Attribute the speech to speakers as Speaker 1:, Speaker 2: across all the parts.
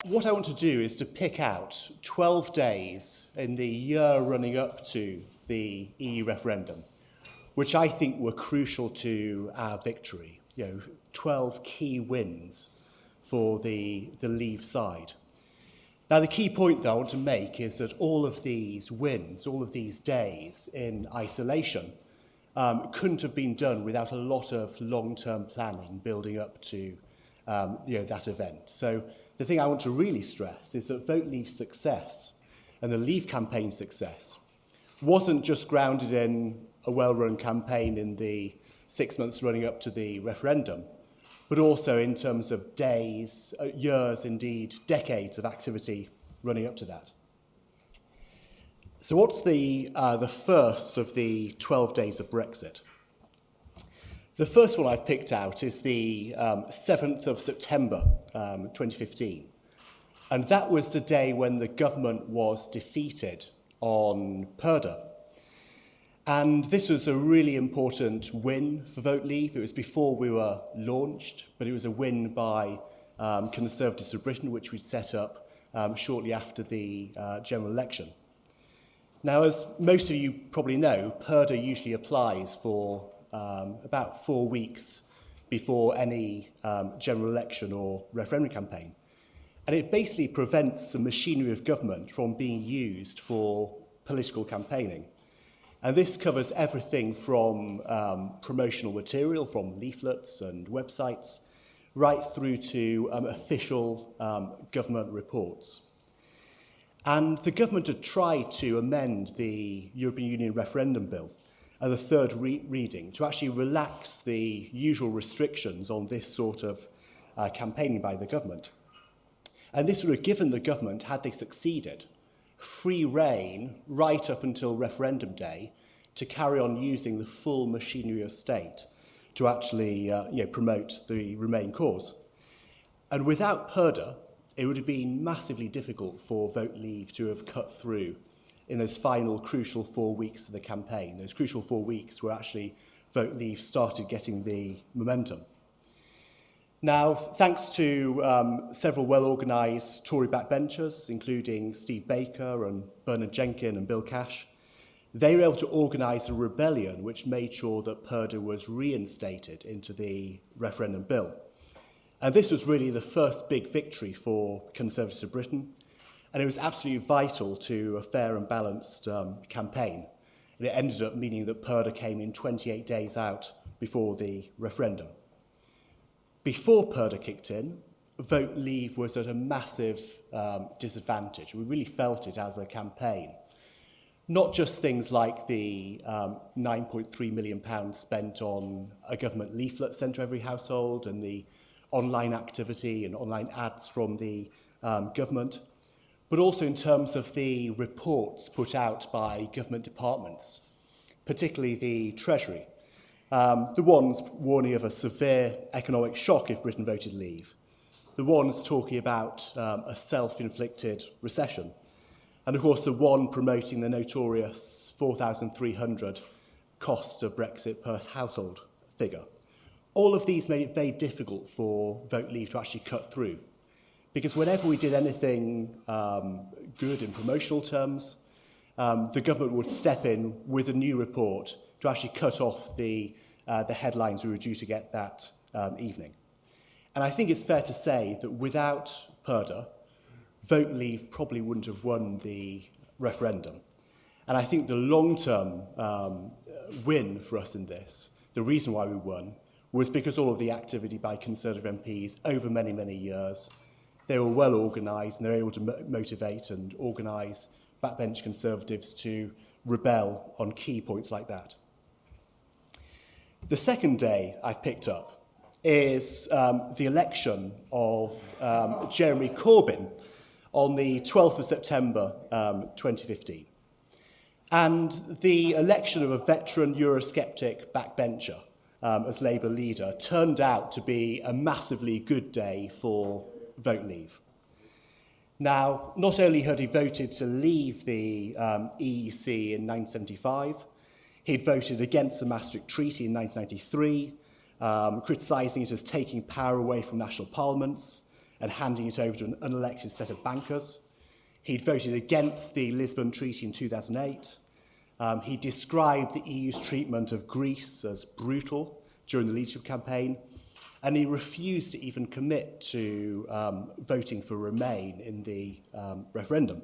Speaker 1: what I want to do is to pick out 12 days in the year running up to the EU referendum, which I think were crucial to our victory. 12 key wins for the Leave side. Now, the key point that I want to make is that all of these wins, all of these days in isolation, couldn't have been done without a lot of long-term planning building up to that event. So the thing I want to really stress is that Vote Leave's success and the Leave campaign's success wasn't just grounded in a well-run campaign in the 6 months running up to the referendum, but also in terms of days, years, indeed decades of activity running up to that. So what's the first of the 12 days of Brexit? The first one I've picked out is the 7th of September 2015. And that was the day when the government was defeated on Purdah. And this was a really important win for Vote Leave. It was before we were launched, but it was a win by Conservatives of Britain, which we set up shortly after the general election. Now, as most of you probably know, Purdah usually applies for about 4 weeks before any general election or referendum campaign. And it basically prevents the machinery of government from being used for political campaigning. And this covers everything from promotional material, from leaflets and websites, right through to official government reports. And the government had tried to amend the European Union referendum bill at the third reading to actually relax the usual restrictions on this sort of campaigning by the government. And this would have given the government, had they succeeded, free rein right up until referendum day to carry on using the full machinery of state to actually promote the Remain cause. And without Purdah, it would have been massively difficult for Vote Leave to have cut through in those final crucial 4 weeks of the campaign. Those crucial 4 weeks where actually Vote Leave started getting the momentum. Now, thanks to several well-organised Tory backbenchers, including Steve Baker and Bernard Jenkin and Bill Cash, they were able to organise a rebellion which made sure that Purdah was reinstated into the referendum bill. And this was really the first big victory for Conservatives of Britain, and it was absolutely vital to a fair and balanced campaign. And it ended up meaning that Purdah came in 28 days out before the referendum. Before Purdah kicked in, Vote Leave was at a massive disadvantage. We really felt it as a campaign. Not just things like the £9.3 million spent on a government leaflet sent to every household and the online activity and online ads from the government, but also in terms of the reports put out by government departments, particularly the Treasury. The ones warning of a severe economic shock if Britain voted Leave. The ones talking about a self-inflicted recession. And of course, the one promoting the notorious 4,300 costs of Brexit per household figure. All of these made it very difficult for Vote Leave to actually cut through. Because whenever we did anything good in promotional terms, the government would step in with a new report to actually cut off the headlines we were due to get that evening. And I think it's fair to say that without Purdah, Vote Leave probably wouldn't have won the referendum. And I think the long-term win for us in this, the reason why we won, was because all of the activity by Conservative MPs over many, many years, they were well organised and they were able to motivate and organise backbench Conservatives to rebel on key points like that. The second day I picked up is the election of Jeremy Corbyn on the 12th of September 2015. And the election of a veteran Eurosceptic backbencher as Labour leader turned out to be a massively good day for Vote Leave. Now, not only had he voted to leave the EEC in 1975, he'd voted against the Maastricht Treaty in 1993, criticising it as taking power away from national parliaments, and handing it over to an unelected set of bankers. He'd voted against the Lisbon Treaty in 2008. He described the EU's treatment of Greece as brutal during the leadership campaign, and he refused to even commit to voting for Remain in the referendum.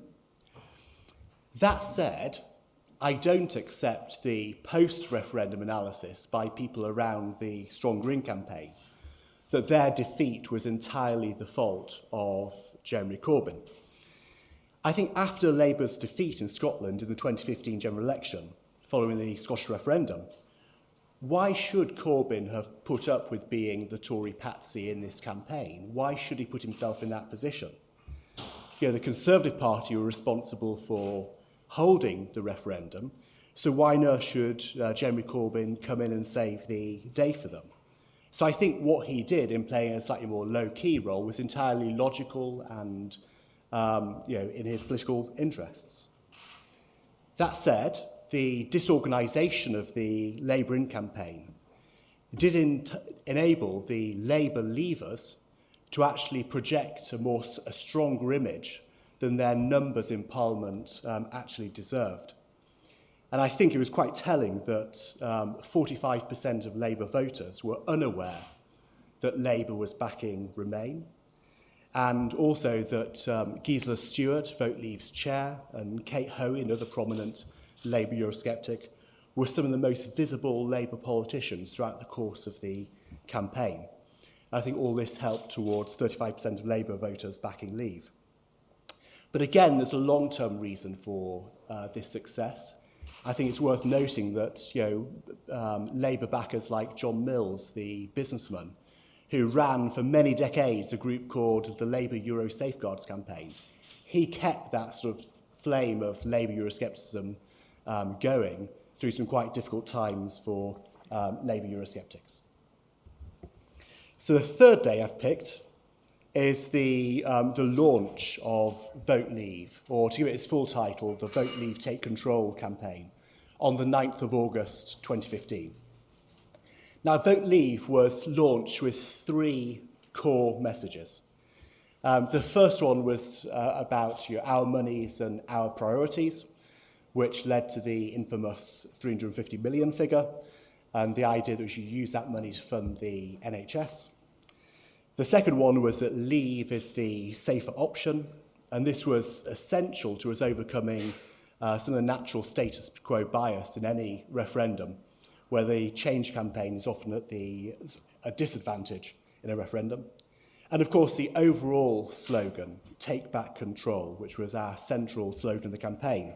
Speaker 1: That said, I don't accept the post-referendum analysis by people around the Strong Green campaign that their defeat was entirely the fault of Jeremy Corbyn. I think after Labour's defeat in Scotland in the 2015 general election, following the Scottish referendum, why should Corbyn have put up with being the Tory patsy in this campaign? Why should he put himself in that position? The Conservative Party were responsible for holding the referendum, so why not should Jeremy Corbyn come in and save the day for them? So I think what he did in playing a slightly more low-key role was entirely logical and in his political interests. That said, the disorganisation of the Labour in campaign did enable the Labour leavers to actually project a stronger image than their numbers in Parliament actually deserved. And I think it was quite telling that 45% of Labour voters were unaware that Labour was backing Remain, and also that Gisela Stewart, Vote Leave's chair, and Kate Hoey, another prominent Labour Eurosceptic, were some of the most visible Labour politicians throughout the course of the campaign. I think all this helped towards 35% of Labour voters backing Leave. But again, there's a long-term reason for this success. I think it's worth noting that Labour backers like John Mills, the businessman, who ran for many decades a group called the Labour Euro Safeguards campaign, he kept that sort of flame of Labour Euroscepticism going through some quite difficult times for Labour Eurosceptics. So the third day I've picked is the launch of Vote Leave, or to give it its full title, the Vote Leave Take Control campaign, on the 9th of August 2015. Now, Vote Leave was launched with three core messages. The first one was about our monies and our priorities, which led to the infamous 350 million figure, and the idea that we should use that money to fund the NHS. The second one was that Leave is the safer option, and this was essential to us overcoming some of the natural status quo bias in any referendum, where the change campaign is often at a disadvantage in a referendum. And of course, the overall slogan, Take Back Control, which was our central slogan of the campaign.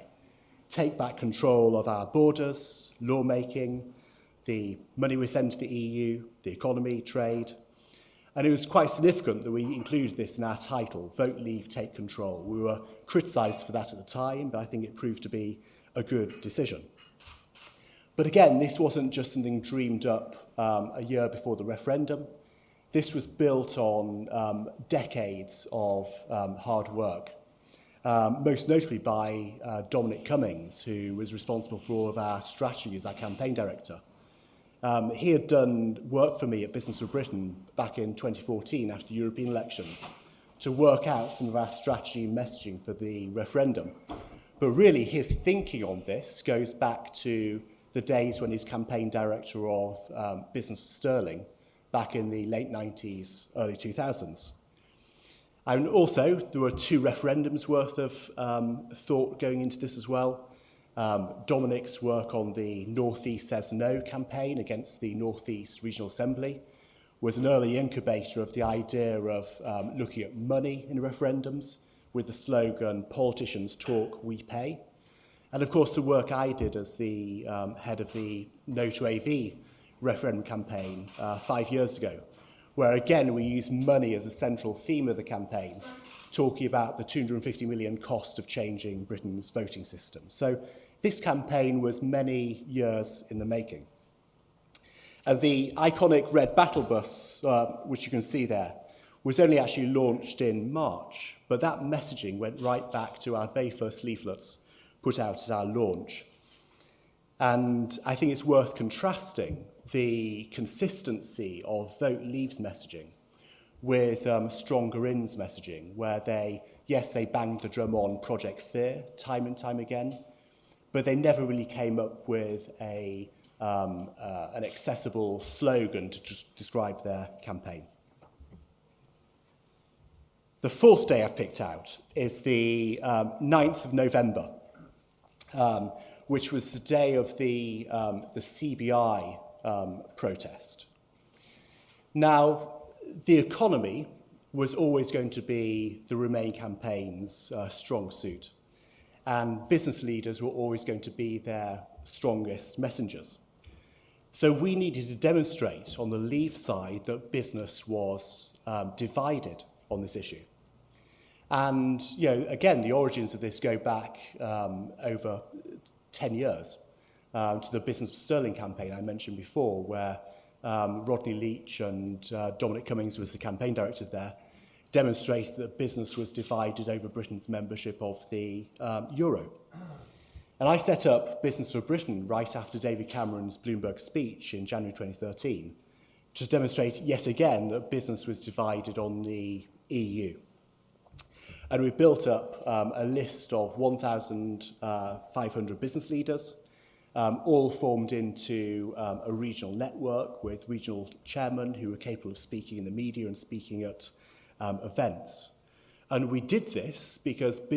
Speaker 1: Take back control of our borders, lawmaking, the money we send to the EU, the economy, trade. And it was quite significant that we included this in our title, Vote Leave, Take Control. We were criticised for that at the time, but I think it proved to be a good decision. But again, this wasn't just something dreamed up a year before the referendum. This was built on decades of hard work, most notably by Dominic Cummings, who was responsible for all of our strategy as our campaign director. He had done work for me at Business of Britain back in 2014 after the European elections to work out some of our strategy and messaging for the referendum. But really, his thinking on this goes back to the days when he's campaign director of Business Sterling back in the late 90s, early 2000s. And also, there were two referendums worth of thought going into this as well. Dominic's work on the North East Says No campaign against the North East Regional Assembly was an early incubator of the idea of looking at money in referendums with the slogan, politicians talk, we pay. And of course, the work I did as the head of the No to AV referendum campaign 5 years ago, where again we used money as a central theme of the campaign, talking about the 250 million cost of changing Britain's voting system. So this campaign was many years in the making. And the iconic red battle bus, which you can see there, was only actually launched in March, but that messaging went right back to our very first leaflets put out at our launch. And I think it's worth contrasting the consistency of Vote Leave's messaging with stronger ins messaging, where they banged the drum on Project Fear time and time again, but they never really came up with an accessible slogan to just describe their campaign. The fourth day I've picked out is the 9th of November, which was the day of the CBI protest. Now, the economy was always going to be the Remain campaign's strong suit, and business leaders were always going to be their strongest messengers. So we needed to demonstrate on the Leave side that business was divided on this issue. And, again, the origins of this go back over 10 years to the Business for Sterling campaign I mentioned before, where Rodney Leach and Dominic Cummings was the campaign director there, demonstrated that business was divided over Britain's membership of the euro. And I set up Business for Britain right after David Cameron's Bloomberg speech in January 2013 to demonstrate yet again that business was divided on the EU. And we built up a list of 1,500 business leaders, all formed into a regional network with regional chairmen who were capable of speaking in the media and speaking at events. And we did this because local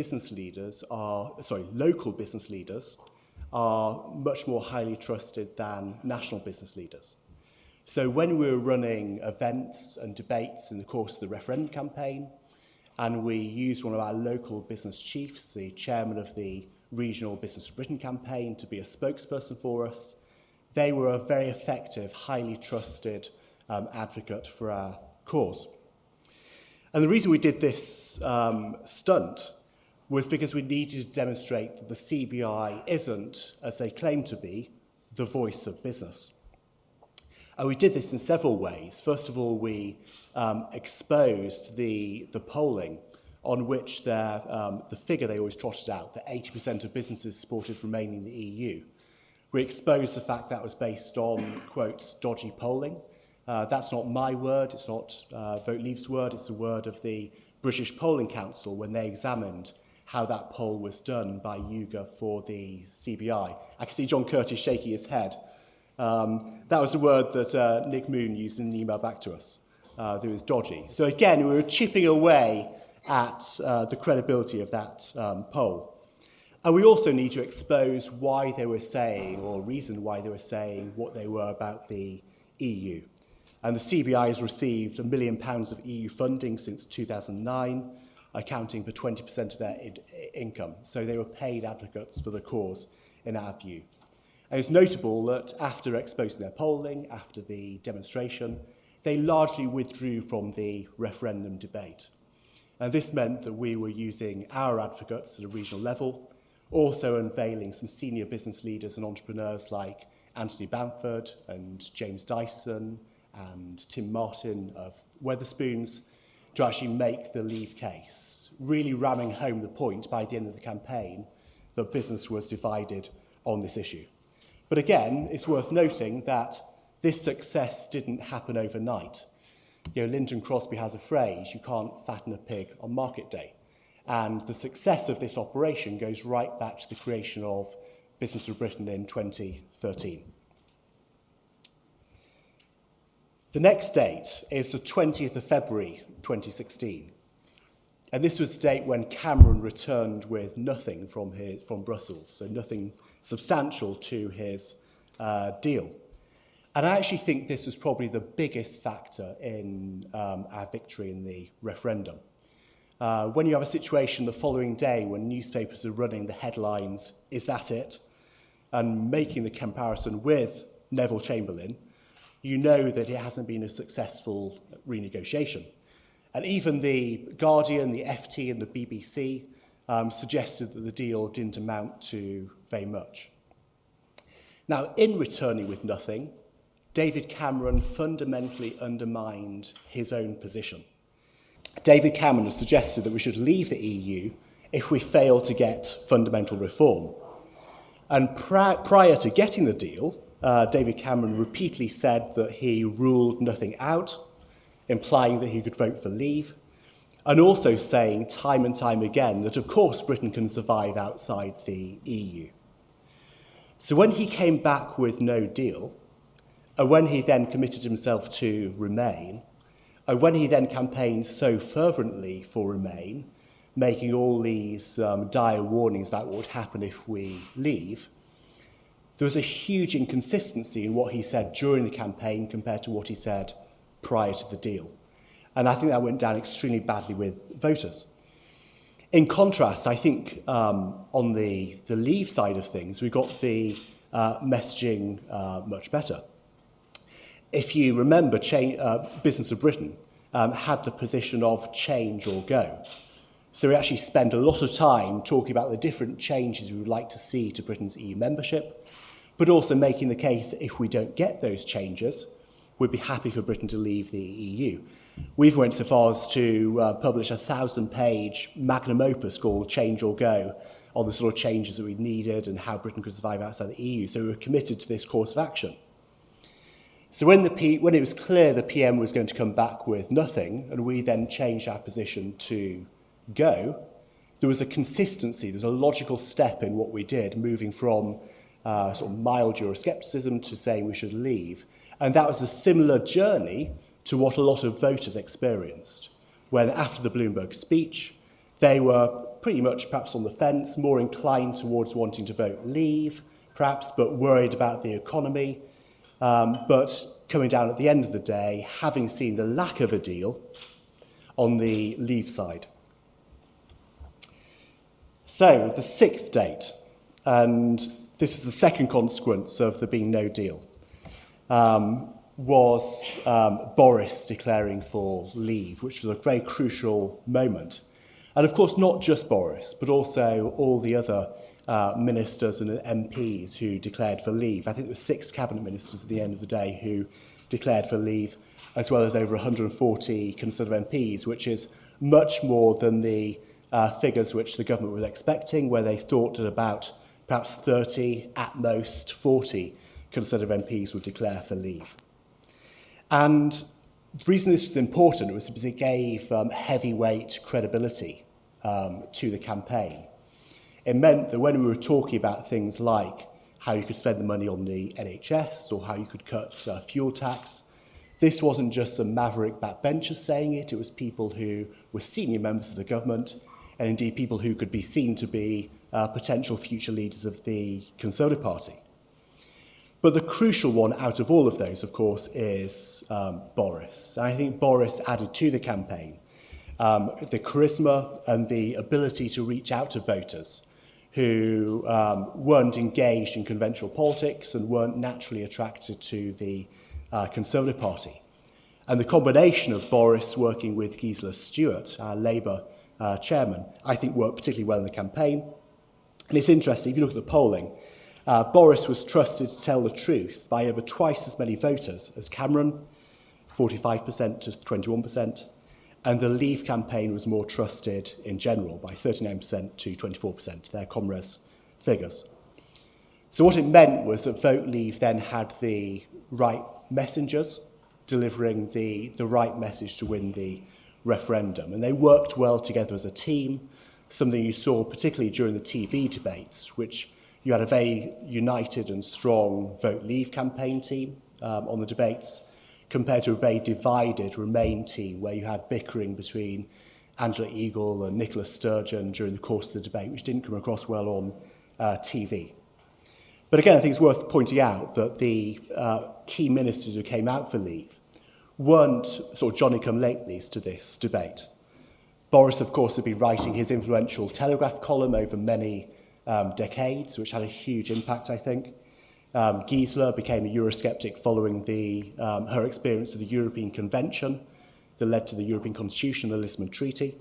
Speaker 1: business leaders are much more highly trusted than national business leaders. So when we were running events and debates in the course of the referendum campaign, and we used one of our local business chiefs, the chairman of the regional Business for Britain campaign, to be a spokesperson for us, they were a very effective, highly trusted advocate for our cause. And the reason we did this stunt was because we needed to demonstrate that the CBI isn't, as they claim to be, the voice of business. And we did this in several ways. First of all, we exposed the polling on which the figure they always trotted out, that 80% of businesses supported remaining in the EU. We exposed the fact that was based on, quote, dodgy polling. That's not my word, it's not Vote Leave's word, it's the word of the British Polling Council when they examined how that poll was done by YouGov for the CBI. I can see John Curtis shaking his head. That was the word that Nick Moon used in an email back to us. That was dodgy. So again, we were chipping away at the credibility of that poll. And we also need to expose why they were saying, or reason why they were saying what they were about the EU. And the CBI has received £1 million of EU funding since 2009, accounting for 20% of their income. So they were paid advocates for the cause, in our view. And it's notable that after exposing their polling, after the demonstration, they largely withdrew from the referendum debate. And this meant that we were using our advocates at a regional level, also unveiling some senior business leaders and entrepreneurs like Anthony Bamford and James Dyson and Tim Martin of Wetherspoons to actually make the Leave case, really ramming home the point by the end of the campaign that business was divided on this issue. But again, it's worth noting that this success didn't happen overnight. Lyndon Crosby has a phrase, you can't fatten a pig on market day. And the success of this operation goes right back to the creation of Business for Britain in 2013. The next date is the 20th of February 2016. And this was the date when Cameron returned with nothing from Brussels, so nothing substantial to his deal. And I actually think this was probably the biggest factor in our victory in the referendum. When you have a situation the following day when newspapers are running the headlines, "Is that it?" and making the comparison with Neville Chamberlain, you know that it hasn't been a successful renegotiation. And even the Guardian, the FT and the BBC suggested that the deal didn't amount to very much. Now, in returning with nothing, David Cameron fundamentally undermined his own position. David Cameron has suggested that we should leave the EU if we fail to get fundamental reform. And prior to getting the deal, David Cameron repeatedly said that he ruled nothing out implying that he could vote for leave, and also saying time and time again that, of course, Britain can survive outside the EU. So when he came back with no deal, and when he then committed himself to Remain, and when he then campaigned so fervently for Remain, making all these dire warnings about what would happen if we leave, there was a huge inconsistency in what he said during the campaign compared to what he said prior to the deal. And I think that went down extremely badly with voters. In contrast, I think on the leave side of things, we got the messaging much better. If you remember, Business of Britain had the position of change or go. So we actually spend a lot of time talking about the different changes we would like to see to Britain's EU membership, but also making the case that if we don't get those changes, we'd be happy for Britain to leave the EU. We've went so far as to publish a 1,000-page magnum opus called Change or Go on the sort of changes that we needed and how Britain could survive outside the EU. So we were committed to this course of action. So when it was clear the PM was going to come back with nothing, and we then changed our position to go, there was a consistency, there was a logical step in what we did, moving from sort of mild Euroscepticism to saying we should leave. And that was a similar journey to what a lot of voters experienced, when after the Bloomberg speech, they were pretty much perhaps on the fence, more inclined towards wanting to vote leave, perhaps, but worried about the economy. But coming down at the end of the day, having seen the lack of a deal on the leave side. So, the sixth date, and this was the second consequence of there being no deal, was Boris declaring for leave, which was a very crucial moment. And of course, not just Boris, but also all the other ministers and MPs who declared for leave. I think there were 6 cabinet ministers at the end of the day who declared for leave, as well as over 140 Conservative MPs, which is much more than the figures which the government was expecting, where they thought that about perhaps 30, at most 40 Conservative MPs would declare for leave. And the reason this was important was because it gave heavyweight credibility to the campaign. It meant that when we were talking about things like how you could spend the money on the NHS or how you could cut fuel tax, this wasn't just some maverick backbenchers saying it, it was people who were senior members of the government and indeed people who could be seen to be potential future leaders of the Conservative Party. But the crucial one out of all of those, of course, is Boris. And I think Boris added to the campaign the charisma and the ability to reach out to voters who weren't engaged in conventional politics and weren't naturally attracted to the Conservative Party. And the combination of Boris working with Gisela Stewart, our Labour chairman, I think worked particularly well in the campaign. And it's interesting, if you look at the polling, Boris was trusted to tell the truth by over twice as many voters as Cameron, 45% to 21%, and the Leave campaign was more trusted in general by 39% to 24%, their Comres figures. So what it meant was that Vote Leave then had the right messengers delivering the right message to win the referendum. And they worked well together as a team, something you saw particularly during the TV debates, which you had a very united and strong Vote Leave campaign team on the debates, compared to a very divided Remain team where you had bickering between Angela Eagle and Nicola Sturgeon during the course of the debate, which didn't come across well on TV. But again, I think it's worth pointing out that the key ministers who came out for leave weren't sort of Johnny-come-latelys to this debate. Boris, of course, had been writing his influential Telegraph column over many decades, which had a huge impact, I think. Gisela became a Eurosceptic following her experience of the European Convention that led to the European Constitution and the Lisbon Treaty.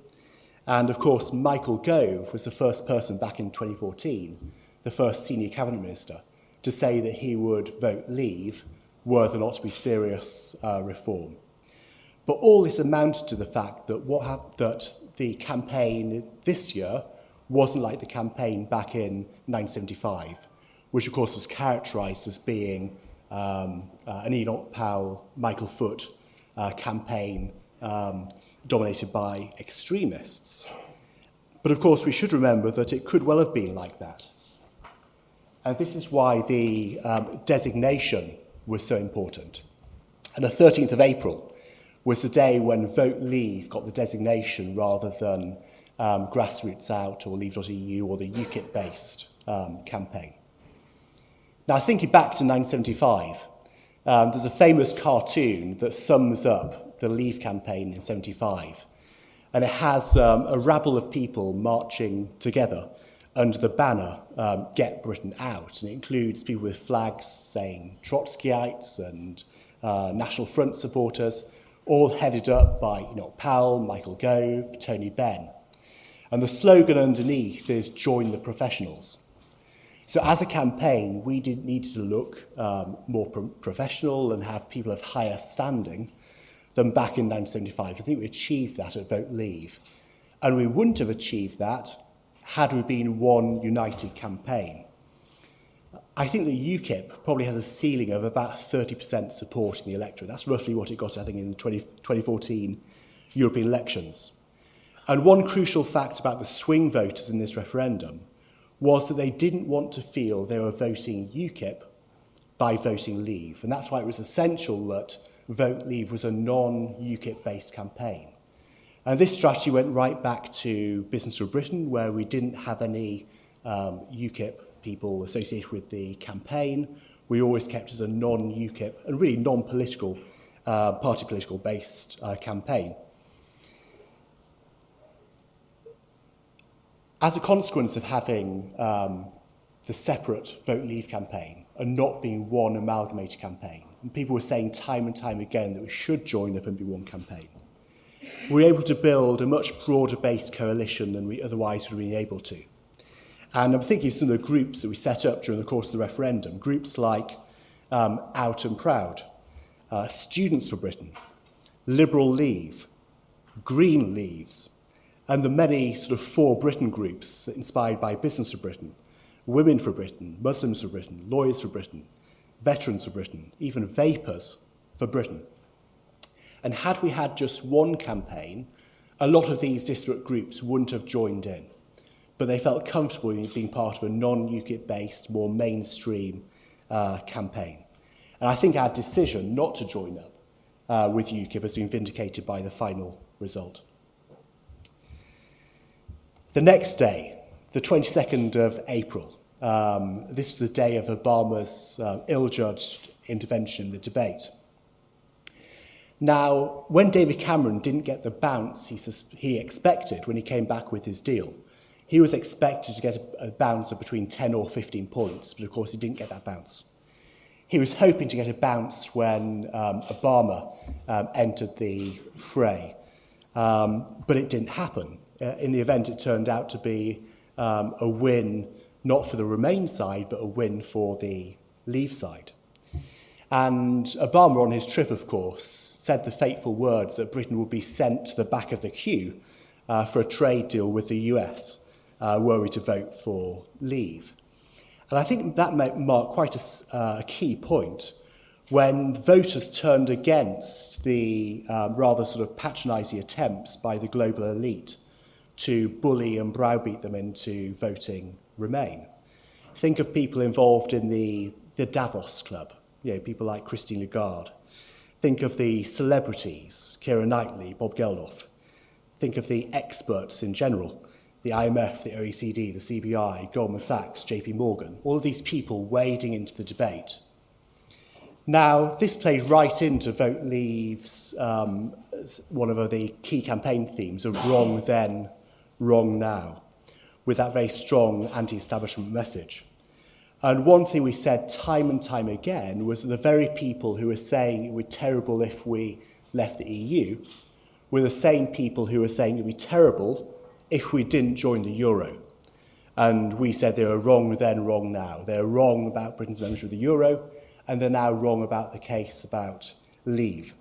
Speaker 1: And of course, Michael Gove was the first person back in 2014, the first senior cabinet minister, to say that he would vote leave were there not to be serious reform. But all this amounted to the fact that that the campaign this year wasn't like the campaign back in 1975, which of course was characterised as being an Enoch Powell, Michael Foot campaign dominated by extremists. But of course, we should remember that it could well have been like that. And this is why the designation was so important. And the 13th of April was the day when Vote Leave got the designation rather than Grassroots Out or Leave.eu or the UKIP-based campaign. Now, thinking back to 1975, there's a famous cartoon that sums up the Leave campaign in 75. And it has a rabble of people marching together under the banner, Get Britain Out. And it includes people with flags saying Trotskyites and National Front supporters, all headed up by Powell, Michael Gove, Tony Benn. And the slogan underneath is Join the Professionals. So as a campaign, we needed to look more professional and have people of higher standing than back in 1975. I think we achieved that at Vote Leave. And we wouldn't have achieved that had we been one united campaign. I think that UKIP probably has a ceiling of about 30% support in the electorate. That's roughly what it got, I think, in the 2014 European elections. And one crucial fact about the swing voters in this referendum was that they didn't want to feel they were voting UKIP by voting Leave. And that's why it was essential that Vote Leave was a non-UKIP-based campaign. And this strategy went right back to Business for Britain, where we didn't have any UKIP people associated with the campaign. We always kept it as a non-UKIP and really non-political, party political-based campaign. As a consequence of having the separate Vote Leave campaign and not being one amalgamated campaign, and people were saying time and time again that we should join up and be one campaign, we were able to build a much broader-based coalition than we otherwise would have been able to. And I'm thinking of some of the groups that we set up during the course of the referendum, groups like Out and Proud, Students for Britain, Liberal Leave, Green Leaves, and the many sort of For Britain groups inspired by Business for Britain, Women for Britain, Muslims for Britain, Lawyers for Britain, Veterans for Britain, even Vapers for Britain. And had we had just one campaign, a lot of these disparate groups wouldn't have joined in. But they felt comfortable in being part of a non-UKIP-based, more mainstream campaign. And I think our decision not to join up with UKIP has been vindicated by the final result. The next day, the 22nd of April, this was the day of Obama's ill-judged intervention in the debate. Now, when David Cameron didn't get the bounce he expected when he came back with his deal, he was expected to get a bounce of between 10 or 15 points, but of course he didn't get that bounce. He was hoping to get a bounce when Obama entered the fray, but it didn't happen. In the event, it turned out to be a win, not for the Remain side, but a win for the Leave side. And Obama, on his trip, of course, said the fateful words that Britain would be sent to the back of the queue for a trade deal with the US, were we to vote for Leave. And I think that might mark quite a key point when voters turned against the rather sort of patronising attempts by the global elite to bully and browbeat them into voting Remain. Think of people involved in the Davos Club, people like Christine Lagarde. Think of the celebrities, Keira Knightley, Bob Geldof. Think of the experts in general, the IMF, the OECD, the CBI, Goldman Sachs, JP Morgan, all of these people wading into the debate. Now, this plays right into Vote Leave's, one of the key campaign themes of wrong then, wrong now, with that very strong anti-establishment message. And one thing we said time and time again was that the very people who were saying it would be terrible if we left the EU were the same people who were saying it would be terrible if we didn't join the euro. And we said they were wrong then, wrong now. They're wrong about Britain's membership of the euro, and they're now wrong about the case about Leave.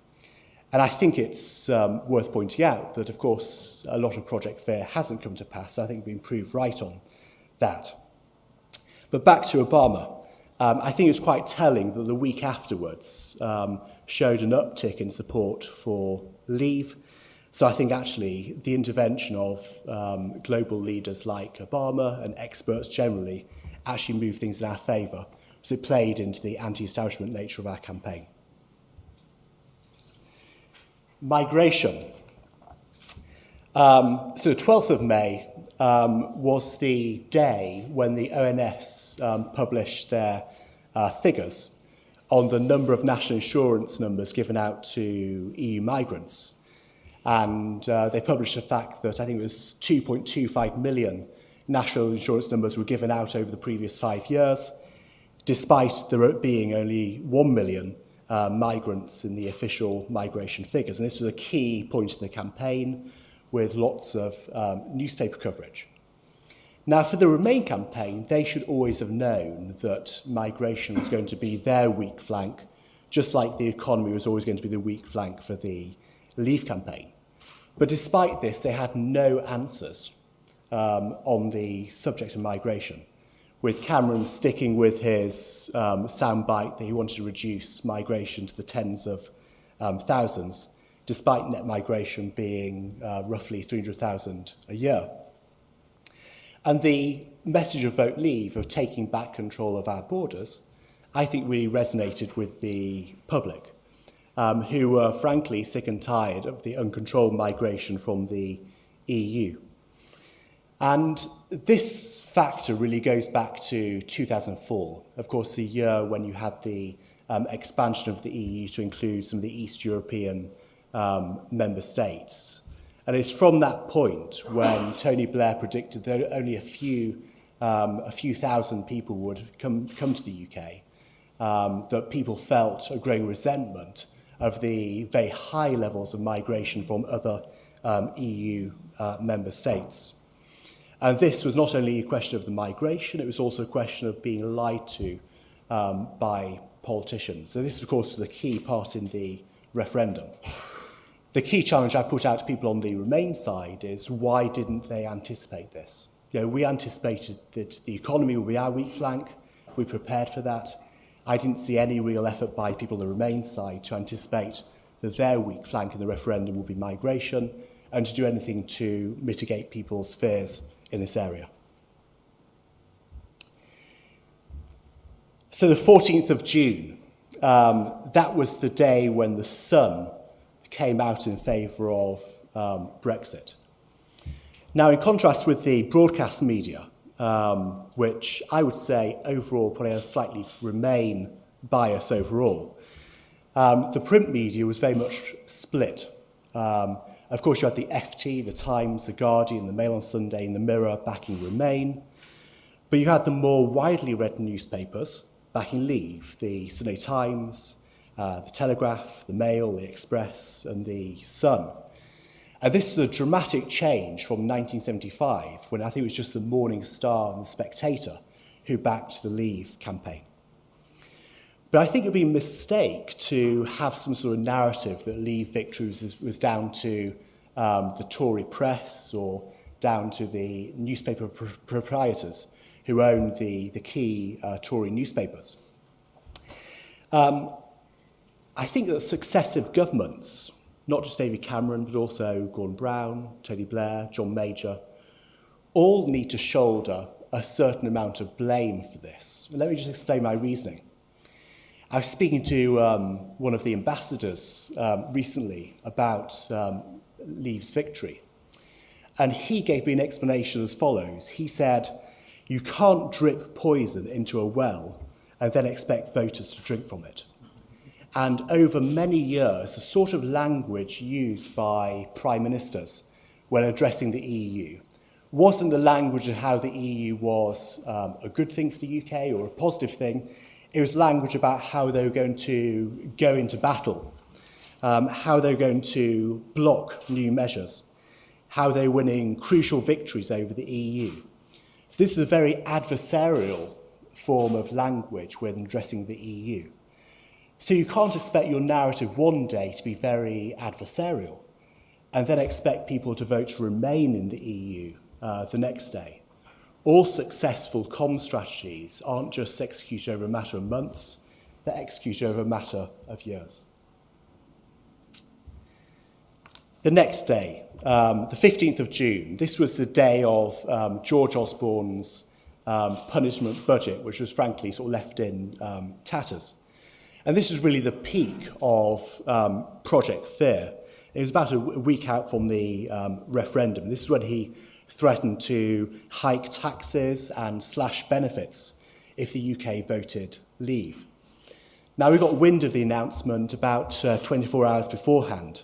Speaker 1: And I think it's worth pointing out that, of course, a lot of Project Fair hasn't come to pass. So I think we've been proved right on that. But back to Obama. I think it's quite telling that the week afterwards, showed an uptick in support for leave. So I think actually the intervention of global leaders like Obama and experts generally actually moved things in our favour, so it played into the anti-establishment nature of our campaign. Migration. So the 12th of May was the day when the ONS published their figures on the number of national insurance numbers given out to EU migrants. And they published the fact that I think it was 2.25 million national insurance numbers were given out over the previous 5 years, despite there being only 1 million migrants in the official migration figures. And this was a key point in the campaign with lots of newspaper coverage. Now, for the Remain campaign, they should always have known that migration was going to be their weak flank, just like the economy was always going to be the weak flank for the Leave campaign. But despite this, they had no answers on the subject of migration, with Cameron sticking with his soundbite that he wanted to reduce migration to the tens of thousands, despite net migration being roughly 300,000 a year. And the message of Vote Leave, of taking back control of our borders, I think really resonated with the public, who were frankly sick and tired of the uncontrolled migration from the EU. And this factor really goes back to 2004, of course, the year when you had the expansion of the EU to include some of the East European member states. And it's from that point when Tony Blair predicted that only a few thousand people would come to the UK, that people felt a growing resentment of the very high levels of migration from other EU member states. And this was not only a question of the migration, it was also a question of being lied to by politicians. So this, of course, was the key part in the referendum. The key challenge I put out to people on the Remain side is, why didn't they anticipate this? You know, we anticipated that the economy would be our weak flank. We prepared for that. I didn't see any real effort by people on the Remain side to anticipate that their weak flank in the referendum would be migration, and to do anything to mitigate people's fears in this area. So the 14th of June, that was the day when the Sun came out in favour of Brexit. Now, in contrast with the broadcast media, which I would say overall probably has a slightly Remain bias overall, the print media was very much split. Of course, you had the FT, the Times, the Guardian, the Mail on Sunday, and the Mirror backing Remain. But you had the more widely read newspapers backing Leave, the Sunday Times, the Telegraph, the Mail, the Express, and the Sun. And this is a dramatic change from 1975, when I think it was just the Morning Star and the Spectator who backed the Leave campaign. But I think it would be a mistake to have some sort of narrative that Leave victory was down to the Tory press or down to the newspaper proprietors who owned the key Tory newspapers. I think that successive governments, not just David Cameron, but also Gordon Brown, Tony Blair, John Major, all need to shoulder a certain amount of blame for this. And let me just explain my reasoning. I was speaking to one of the ambassadors recently about Leave's victory, and he gave me an explanation as follows. He said, you can't drip poison into a well and then expect voters to drink from it. And over many years, the sort of language used by prime ministers when addressing the EU wasn't the language of how the EU was a good thing for the UK or a positive thing. It was language about how they were going to go into battle, how they were going to block new measures, how they were winning crucial victories over the EU. So this is a very adversarial form of language when addressing the EU. So you can't expect your narrative one day to be very adversarial and then expect people to vote to remain in the EU the next day. All successful comm strategies aren't just executed over a matter of months, they're executed over a matter of years. The next day, the 15th of June, this was the day of George Osborne's punishment budget, which was frankly sort of left in tatters. And this was really the peak of Project Fear. It was about a week out from the referendum. This is when he threatened to hike taxes and slash benefits if the UK voted leave. Now, we got wind of the announcement about 24 hours beforehand.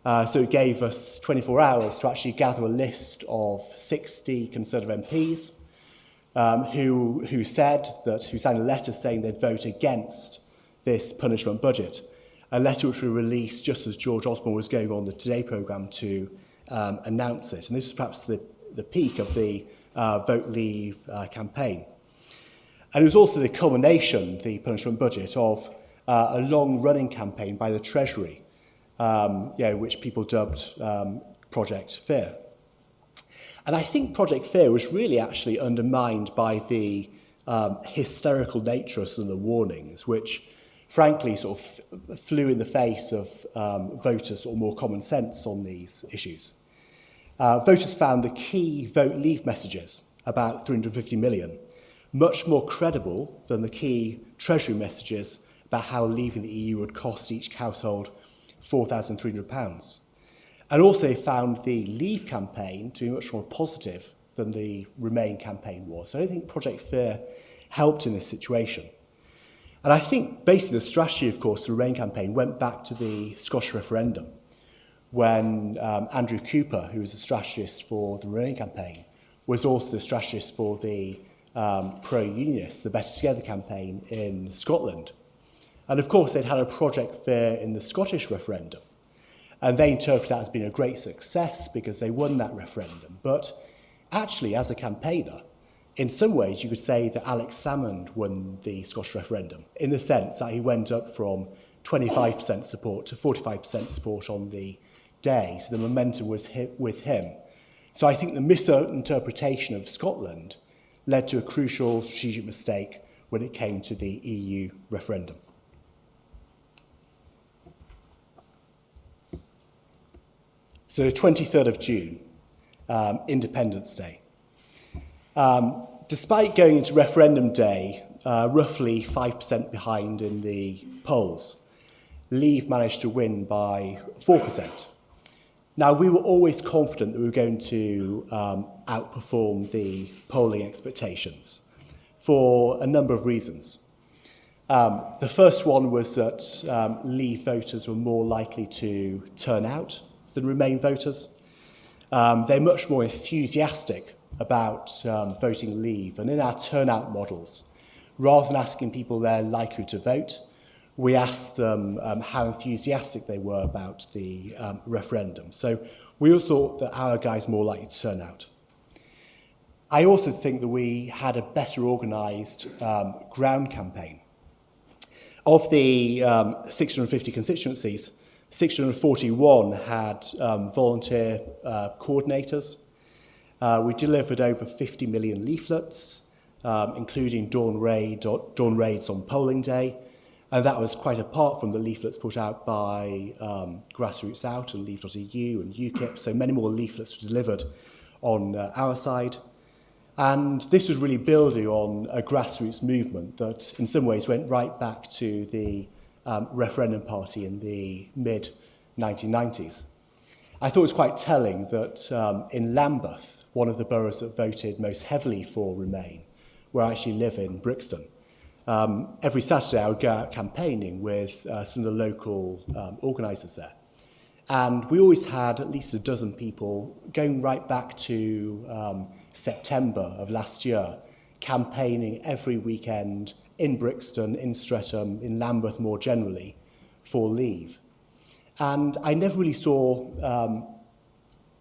Speaker 1: So it gave us 24 hours to actually gather a list of 60 Conservative MPs who signed a letter saying they'd vote against this punishment budget, a letter which was released just as George Osborne was going on the Today programme to announce it. And this was perhaps the peak of the Vote Leave campaign. And it was also the culmination, the punishment budget, of a long-running campaign by the Treasury, which people dubbed Project Fear. And I think Project Fear was really actually undermined by the hysterical nature of some of the warnings, which frankly sort of flew in the face of voters or more common sense on these issues. Voters found the key Vote Leave messages, about 350 million, much more credible than the key Treasury messages about how leaving the EU would cost each household £4,300. And also found the Leave campaign to be much more positive than the Remain campaign was. So I don't think Project Fear helped in this situation. And I think basically the strategy, of course, the Remain campaign went back to the Scottish referendum when Andrew Cooper, who was a strategist for the Remain campaign, was also the strategist for the pro-unionist, the Better Together campaign in Scotland. And of course, they'd had a Project Fear in the Scottish referendum. And they interpreted that as being a great success because they won that referendum. But actually, as a campaigner, in some ways, you could say that Alex Salmond won the Scottish referendum, in the sense that he went up from 25% support to 45% support on the day. So the momentum was with him. So I think the misinterpretation of Scotland led to a crucial strategic mistake when it came to the EU referendum. So the 23rd of June, Independence Day. Despite going into referendum day roughly 5% behind in the polls, Leave managed to win by 4%. Now, we were always confident that we were going to outperform the polling expectations for a number of reasons. The first one was that Leave voters were more likely to turn out than Remain voters. They're much more enthusiastic about voting Leave. And in our turnout models, rather than asking people their likelihood to vote, we asked them how enthusiastic they were about the referendum. So we always thought that our guys more likely to turn out. I also think that we had a better organised ground campaign. Of the 650 constituencies, 641 had volunteer coordinators. We delivered over 50 million leaflets, including dawn raids on polling day. And that was quite apart from the leaflets put out by Grassroots Out and Leave.eu and UKIP. So many more leaflets were delivered on our side. And this was really building on a grassroots movement that in some ways went right back to the referendum party in the mid-1990s. I thought it was quite telling that in Lambeth, one of the boroughs that voted most heavily for Remain, where I actually live in Brixton, every Saturday I would go out campaigning with some of the local organisers there. And we always had at least a dozen people going right back to September of last year, campaigning every weekend in Brixton, in Streatham, in Lambeth more generally, for Leave. And I never really saw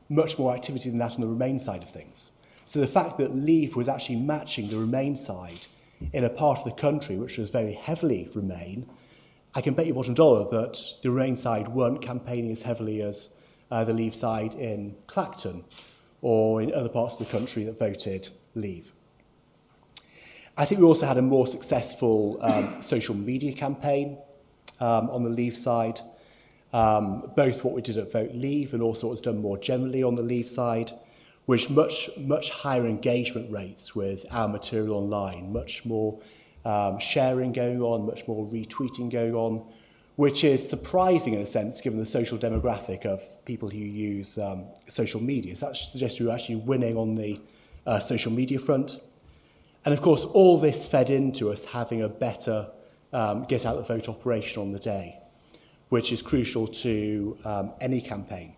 Speaker 1: much more activity than that on the Remain side of things. So the fact that Leave was actually matching the Remain side in a part of the country which was very heavily Remain, I can bet you bottom dollar that the Remain side weren't campaigning as heavily as the Leave side in Clacton or in other parts of the country that voted Leave. I think we also had a more successful social media campaign on the Leave side. both what we did at Vote Leave and also what was done more generally on the Leave side, which much higher engagement rates with our material online, much more sharing going on, much more retweeting going on, which is surprising in a sense given the social demographic of people who use social media. So that suggests we were actually winning on the social media front. And of course, all this fed into us having a better get out the vote operation on the day, which is crucial to any campaign.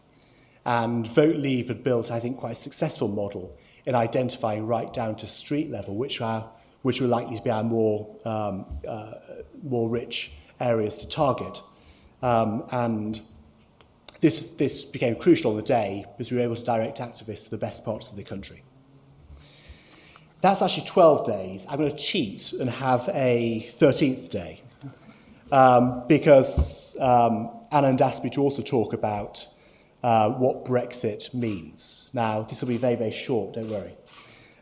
Speaker 1: And Vote Leave had built, I think, quite a successful model in identifying right down to street level, which were likely to be our more rich areas to target. And this became crucial on the day because we were able to direct activists to the best parts of the country. That's actually 12 days. I'm going to cheat and have a 13th day because Anand asked me to also talk about what Brexit means. Now, this will be very, very short, don't worry,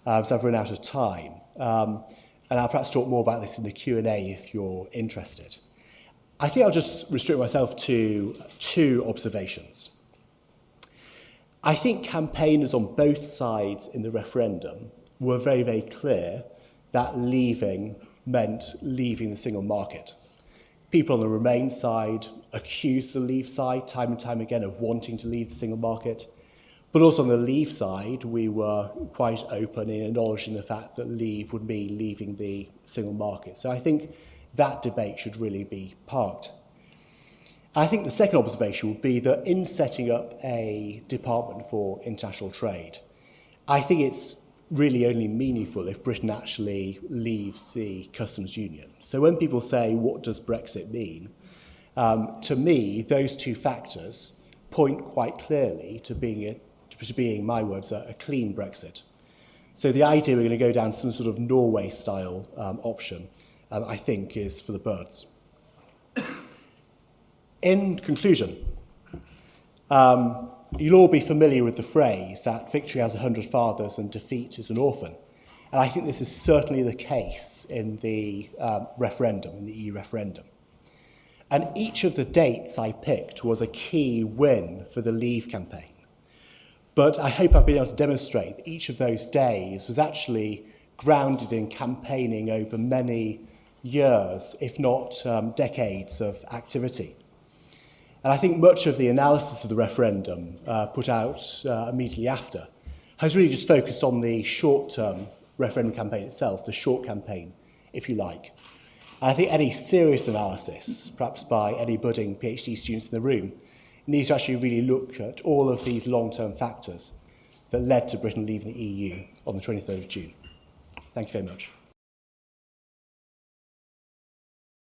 Speaker 1: so I've run out of time. And I'll perhaps talk more about this in the Q&A if you're interested. I think I'll just restrict myself to 2 observations. I think campaigners on both sides in the referendum were very, very clear that leaving meant leaving the single market. People on the Remain side accused the Leave side time and time again of wanting to leave the single market. But also on the Leave side, we were quite open in acknowledging the fact that Leave would mean leaving the single market. So I think that debate should really be parked. I think the second observation would be that in setting up a Department for International Trade, I think it's really only meaningful if Britain actually leaves the customs union. So when people say, what does Brexit mean? To me, those 2 factors point quite clearly to being, my words, a clean Brexit. So the idea we're going to go down some sort of Norway-style option, I think, is for the birds. In conclusion, you'll all be familiar with the phrase that victory has 100 fathers and defeat is an orphan. And I think this is certainly the case in the referendum, in the EU referendum. And each of the dates I picked was a key win for the Leave campaign. But I hope I've been able to demonstrate that each of those days was actually grounded in campaigning over many years, if not decades of activity. And I think much of the analysis of the referendum put out immediately after has really just focused on the short-term referendum campaign itself, the short campaign, if you like. And I think any serious analysis, perhaps by any budding PhD students in the room, needs to actually really look at all of these long-term factors that led to Britain leaving the EU on the 23rd of June. Thank you very much.